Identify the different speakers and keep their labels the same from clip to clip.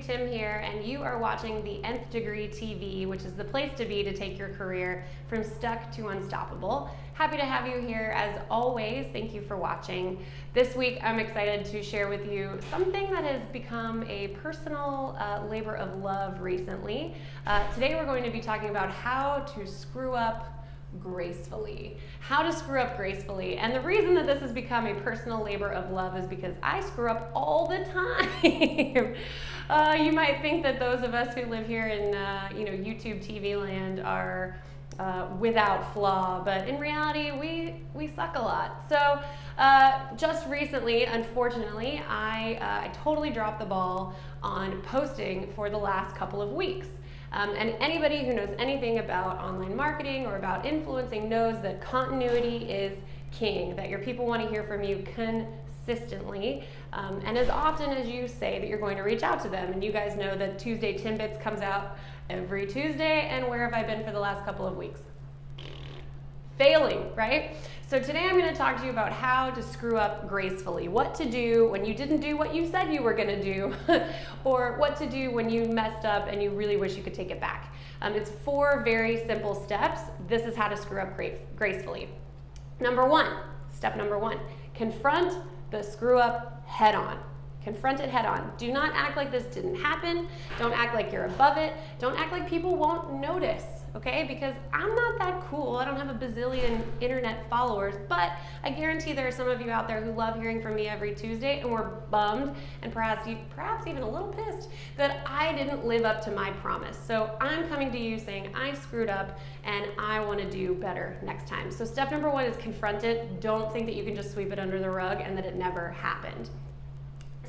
Speaker 1: Tim here, and you are watching the Nth Degree TV, which is the place to be to take your career from stuck to unstoppable. Happy to have you here as always. Thank you for watching. This week I'm excited to share with you something that has become a personal labor of love recently. Today we're going to be talking about how to screw up gracefully. How to screw up gracefully. And the reason that this has become a personal labor of love is because I screw up all the time. You might think that those of us who live here in YouTube TV land are without flaw, but in reality we suck a lot. So just recently, unfortunately, I totally dropped the ball on posting for the last couple of weeks. And anybody who knows anything about online marketing or about influencing knows that continuity is king, that your people want to hear from you consistently, and as often as you say that you're going to reach out to them. And you guys know that Tuesday Timbits comes out every Tuesday, and where have I been for the last couple of weeks? Failing, right? So today I'm going to talk to you about how to screw up gracefully, what to do when you didn't do what you said you were going to do, or what to do when you messed up and you really wish you could take it back. It's 4 very simple steps. This is how to screw up gracefully. Step number one, confront the screw up head on. Confront it head on. Do not act like this didn't happen. Don't act like you're above it. Don't act like people won't notice, okay? Because I'm not that cool. I don't have a bazillion internet followers, but I guarantee there are some of you out there who love hearing from me every Tuesday and were bummed and perhaps even a little pissed that I didn't live up to my promise. So I'm coming to you saying I screwed up and I want to do better next time. So step number 1 is confront it. Don't think that you can just sweep it under the rug and that it never happened.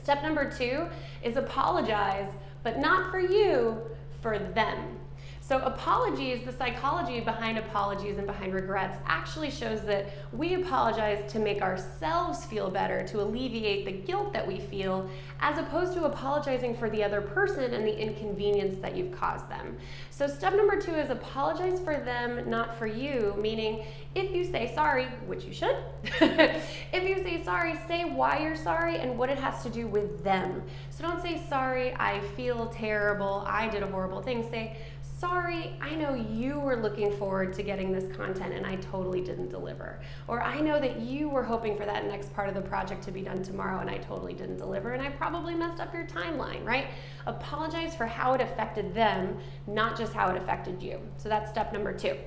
Speaker 1: Step number 2 is apologize, but not for you, for them. So apologies, the psychology behind apologies and behind regrets actually shows that we apologize to make ourselves feel better, to alleviate the guilt that we feel, as opposed to apologizing for the other person and the inconvenience that you've caused them. So step number 2 is apologize for them, not for you, meaning if you say sorry, which you should, if you say sorry, say why you're sorry and what it has to do with them. So don't say sorry, I feel terrible, I did a horrible thing. Say, sorry, I know you were looking forward to getting this content and I totally didn't deliver. Or I know that you were hoping for that next part of the project to be done tomorrow and I totally didn't deliver and I probably messed up your timeline, right? Apologize for how it affected them, not just how it affected you. So that's step number 2.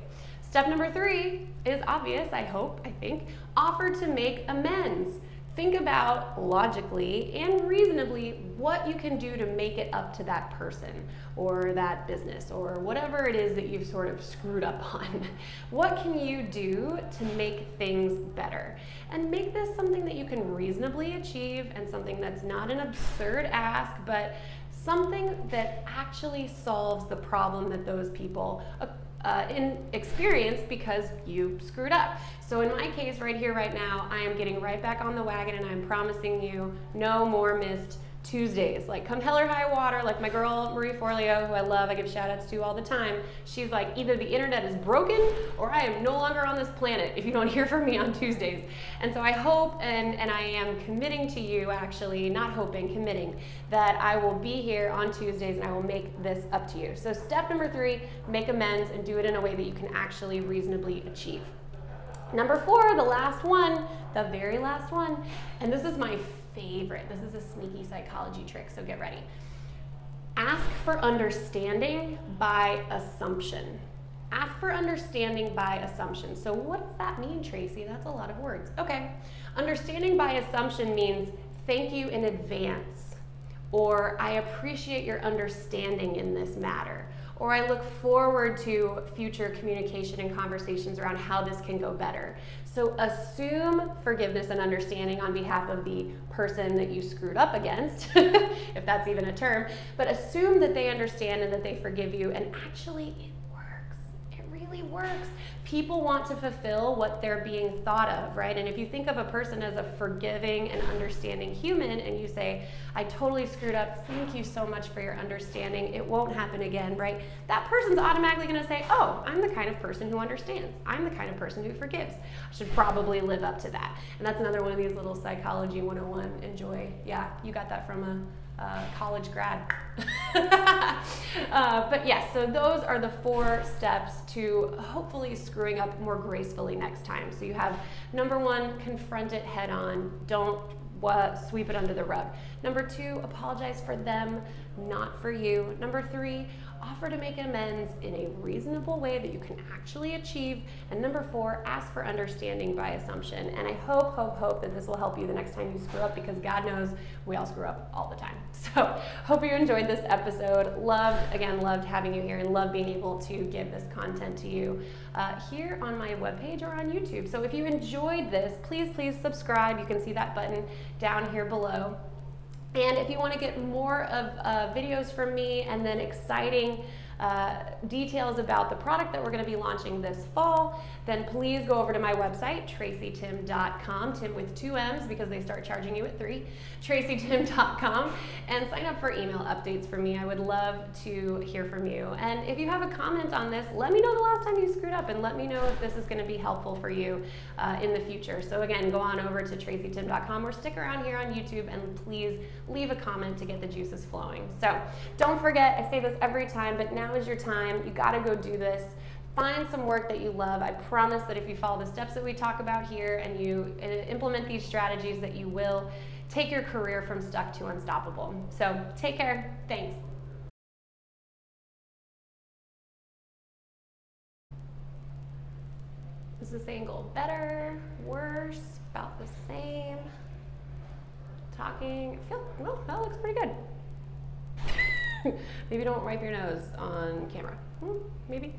Speaker 1: Step number 3 is obvious, I think. Offer to make amends. Think about logically and reasonably what you can do to make it up to that person or that business or whatever it is that you've sort of screwed up on. What can you do to make things better? And make this something that you can reasonably achieve and something that's not an absurd ask, but something that actually solves the problem that those people experience because you screwed up. So in my case right here, right now, I am getting right back on the wagon and I'm promising you no more missed Tuesdays. Like come hell or high water, like my girl Marie Forleo, who I love, I give shout outs to all the time. She's like, either the internet is broken or I am no longer on this planet if you don't hear from me on Tuesdays. And so I hope, and I am committing to you actually, not hoping, committing, that I will be here on Tuesdays and I will make this up to you. So step number 3, make amends and do it in a way that you can actually reasonably achieve. Number 4, the last one, the very last one, and this is my favorite. This is a sneaky psychology trick, so get ready. Ask for understanding by assumption. Ask for understanding by assumption. So what does that mean, Tracy? That's a lot of words. Okay, understanding by assumption means thank you in advance, or I appreciate your understanding in this matter, or I look forward to future communication and conversations around how this can go better. So assume forgiveness and understanding on behalf of the person that you screwed up against, if that's even a term, but assume that they understand and that they forgive you, and actually it works. It really works. People want to fulfill what they're being thought of, right? And if you think of a person as a forgiving and understanding human and you say, I totally screwed up, thank you so much for your understanding, it won't happen again, right? That person's automatically gonna say, oh, I'm the kind of person who understands. I'm the kind of person who forgives. I should probably live up to that. And that's another one of these little psychology 101, enjoy. Yeah, you got that from a college grad. But yes, so those are the 4 steps to hopefully screwing up more gracefully next time. So you have number 1, confront it head on. Don't sweep it under the rug. Number 2, apologize for them, not for you. Number 3, offer to make amends in a reasonable way that you can actually achieve. And number 4, ask for understanding by assumption. And I hope that this will help you the next time you screw up, because God knows we all screw up all the time. So hope you enjoyed this episode. Loved having you here, and love being able to give this content to you here on my webpage or on YouTube. So if you enjoyed this, please subscribe. You can see that button down here below. And if you want to get more of videos from me and then exciting details about the product that we're going to be launching this fall, then please go over to my website, tracytim.com, Tim with 2 M's because they start charging you at 3, tracytim.com, and sign up for email updates from me. I would love to hear from you. And if you have a comment on this, let me know the last time you screwed up, and let me know if this is going to be helpful for you in the future. So again, go on over to tracytim.com or stick around here on YouTube, and please leave a comment to get the juices flowing. So don't forget, I say this every time, but now is your time. You got to go do this. Find some work that you love. I promise that if you follow the steps that we talk about here and you implement these strategies, that you will take your career from stuck to unstoppable. So take care. Thanks. Is this angle better, worse, about the same? Talking, well, that looks pretty good. Maybe don't wipe your nose on camera. Maybe.